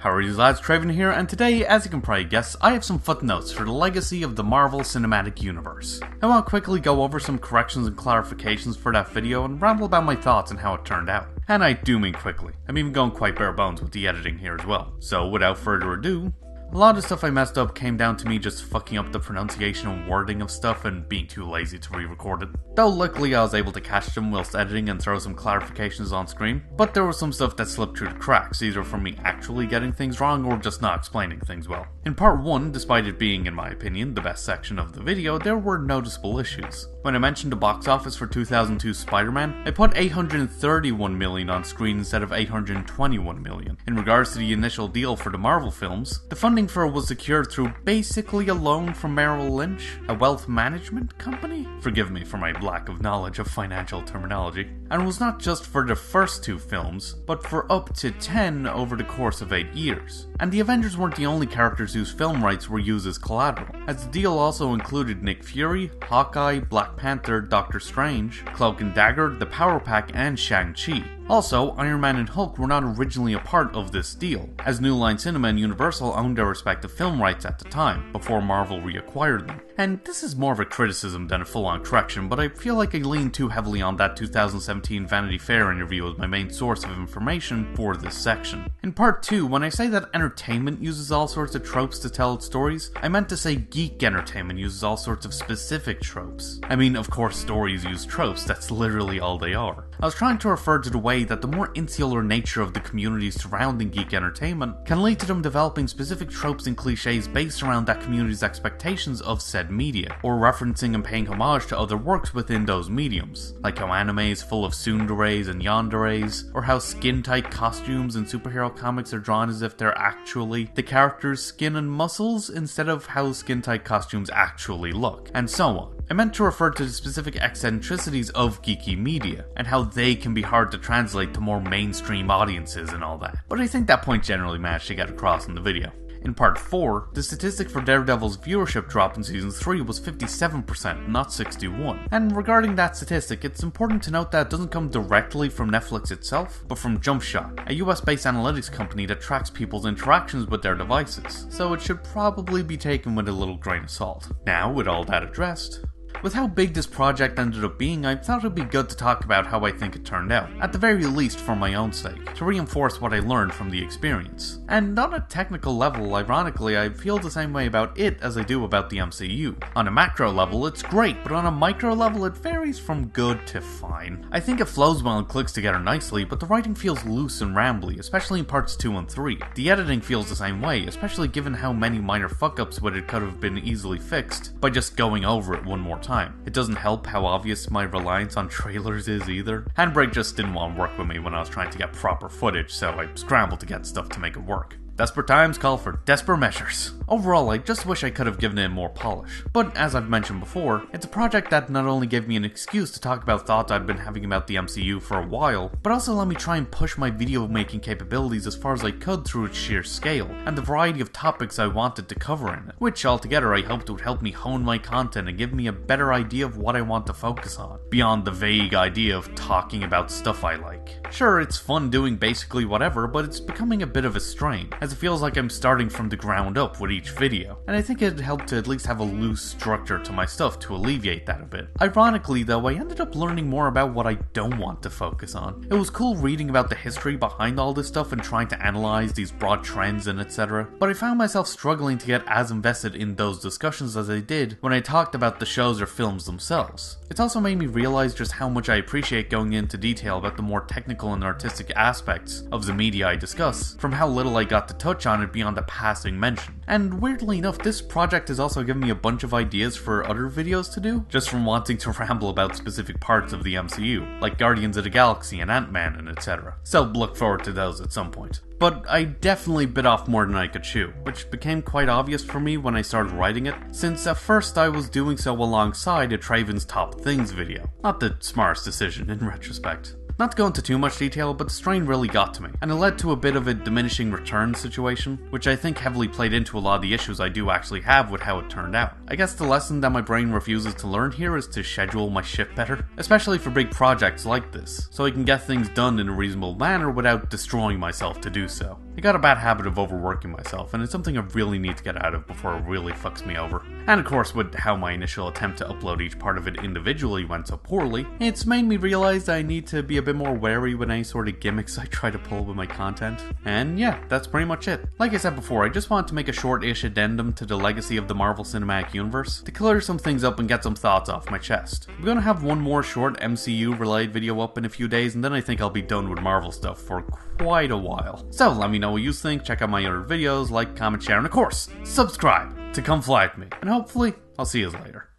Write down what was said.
How are you lads, Traven here, and today, as you can probably guess, I have some footnotes for the legacy of the Marvel Cinematic Universe. I want to quickly go over some corrections and clarifications for that video and ramble about my thoughts on how it turned out. And I do mean quickly. I'm even going quite bare bones with the editing here as well. So without further ado, a lot of the stuff I messed up came down to me just fucking up the pronunciation and wording of stuff and being too lazy to re-record it. Though luckily I was able to catch them whilst editing and throw some clarifications on screen, but there was some stuff that slipped through the cracks, either from me actually getting things wrong or just not explaining things well. In part 1, despite it being, in my opinion, the best section of the video, there were noticeable issues. When I mentioned the box office for 2002's Spider-Man, I put 831 million on screen instead of 821 million. In regards to the initial deal for the Marvel films, the funding for it was secured through basically a loan from Merrill Lynch, a wealth management company? Forgive me for my lack of knowledge of financial terminology. And it was not just for the first 2 films, but for up to 10 over the course of 8 years. And the Avengers weren't the only characters whose film rights were used as collateral, as the deal also included Nick Fury, Hawkeye, Black Panther, Doctor Strange, Cloak and Dagger, the Power Pack, and Shang-Chi. Also, Iron Man and Hulk were not originally a part of this deal, as New Line Cinema and Universal owned their respective film rights at the time, before Marvel reacquired them. And this is more of a criticism than a full-on correction, but I feel like I leaned too heavily on that 2017 Vanity Fair interview as my main source of information for this section. In part 2, when I say that entertainment uses all sorts of tropes to tell its stories, I meant to say geek entertainment uses all sorts of specific tropes. I mean, of course stories use tropes, that's literally all they are. I was trying to refer to the way that the more insular nature of the communities surrounding geek entertainment can lead to them developing specific tropes and cliches based around that community's expectations of said media, or referencing and paying homage to other works within those mediums, like how anime is full of tsunderes and yanderes, or how skin-tight costumes in superhero comics are drawn as if they're actually the character's skin and muscles instead of how skin-tight costumes actually look, and so on. I meant to refer to the specific eccentricities of geeky media, and how they can be hard to translate to more mainstream audiences and all that, but I think that point generally managed to get across in the video. In part 4, the statistic for Daredevil's viewership drop in season 3 was 57%, not 61%. And regarding that statistic, it's important to note that it doesn't come directly from Netflix itself, but from Jumpshot, a US-based analytics company that tracks people's interactions with their devices, so it should probably be taken with a little grain of salt. Now, with all that addressed, with how big this project ended up being, I thought it would be good to talk about how I think it turned out, at the very least for my own sake, to reinforce what I learned from the experience. And on a technical level, ironically, I feel the same way about it as I do about the MCU. On a macro level, it's great, but on a micro level, it varies from good to fine. I think it flows well and clicks together nicely, but the writing feels loose and rambly, especially in parts 2 and 3. The editing feels the same way, especially given how many minor fuck-ups with it could have been easily fixed by just going over it one more time. It doesn't help how obvious my reliance on trailers is either. Handbrake just didn't want to work with me when I was trying to get proper footage, so I scrambled to get stuff to make it work. Desperate times call for desperate measures. Overall, I just wish I could have given it more polish. But as I've mentioned before, it's a project that not only gave me an excuse to talk about thoughts I'd been having about the MCU for a while, but also let me try and push my video making capabilities as far as I could through its sheer scale, and the variety of topics I wanted to cover in it, which altogether I hoped would help me hone my content and give me a better idea of what I want to focus on, beyond the vague idea of talking about stuff I like. Sure, it's fun doing basically whatever, but it's becoming a bit of a strain, as it feels like I'm starting from the ground up with each video, and I think it'd help to at least have a loose structure to my stuff to alleviate that a bit. Ironically though, I ended up learning more about what I don't want to focus on. It was cool reading about the history behind all this stuff and trying to analyze these broad trends and etc, but I found myself struggling to get as invested in those discussions as I did when I talked about the shows or films themselves. It's also made me realize just how much I appreciate going into detail about the more technical and artistic aspects of the media I discuss, from how little I got to touch on it beyond a passing mention. And weirdly enough, this project has also given me a bunch of ideas for other videos to do, just from wanting to ramble about specific parts of the MCU, like Guardians of the Galaxy and Ant-Man and etc. So look forward to those at some point. But I definitely bit off more than I could chew, which became quite obvious for me when I started writing it, since at first I was doing so alongside a Traven's Top Things video. Not the smartest decision in retrospect. Not to go into too much detail, but the strain really got to me, and it led to a bit of a diminishing return situation, which I think heavily played into a lot of the issues I do actually have with how it turned out. I guess the lesson that my brain refuses to learn here is to schedule my shit better, especially for big projects like this, so I can get things done in a reasonable manner without destroying myself to do so. I got a bad habit of overworking myself, and it's something I really need to get out of before it really fucks me over. And of course, with how my initial attempt to upload each part of it individually went so poorly, it's made me realize that I need to be a bit more wary with any sort of gimmicks I try to pull with my content. And yeah, that's pretty much it. Like I said before, I just wanted to make a short-ish addendum to the legacy of the Marvel Cinematic Universe to clear some things up and get some thoughts off my chest. I'm gonna have one more short MCU-related video up in a few days, and then I think I'll be done with Marvel stuff for quite a while. So let me know what you think, check out my other videos, like, comment, share, and of course, subscribe to come fly with me. And hopefully, I'll see you later.